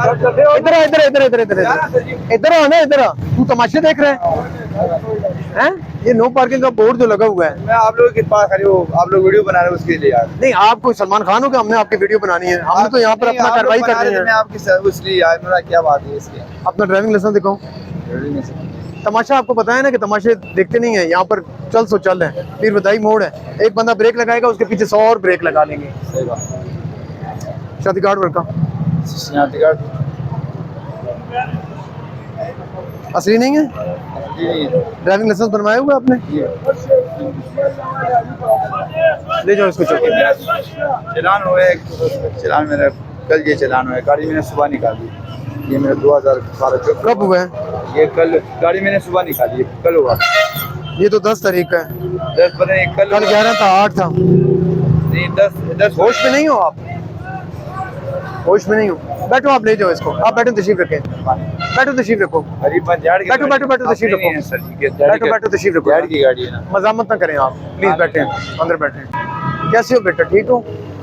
इधर आ, इधर इधर इधर इधर इधर आ ना, इधर आ। तू तमाशे देख रहे हैं? ये नो पार्किंग का बोर्ड जो लगा हुआ है। मैं आप लोगों के पास खड़ी हूँ, आप लोग वीडियो बना रहे हो उसके लिए यार। नहीं, आप कोई सलमान खान हो कि हमने आपकी वीडियो बनानी है? हमने तो यहाँ पर अपना कार्रवाई करनी है। मैं आपकी सर्विस ली यार, मेरा क्या बात है इसकी? अपना ड्राइविंग लाइसेंस दिखाओ। तमाशा आपको पता है ना कि तमाशे देखते नहीं है, यहाँ पर चल सो चल है। फिर बधाई मोड़ है, एक बंदा ब्रेक लगाएगा, उसके पीछे 100 और ब्रेक लगा लेंगे। सही बात। शादी कार्ड वर्क का असली नहीं है? ड्राइविंग लाइसेंस बनवाया हुआ आपने? ले जाओ इसको चौकी। चलान हुआ है, चलान मेरा कल ये चलान हुआ है, गाड़ी मैंने सुबह निकाली। ये मेरा 2012 कब हुआ है ये? कल गाड़ी मैंने सुबह निकाली, कल हुआ। ये तो 10 तारीख का है। 10 पता नहीं, कल 11 था, 8 था। नहीं 10 होश में नहीं हो आप? होश में नहीं हो? बैठो, आप ले जाओ इसको। आप बैठो, तशरीफ रखें। बैठो, तशरीफ रखो। बैठो बैठो बैठो, तशरीफ रखो। बैठो बैठो, तशरीफ रखो। गाड़ी की गाड़ी है ना। मजामत ना करें आप प्लीज, बैठे अंदर बैठे। कैसे हो बेटा, ठीक हो?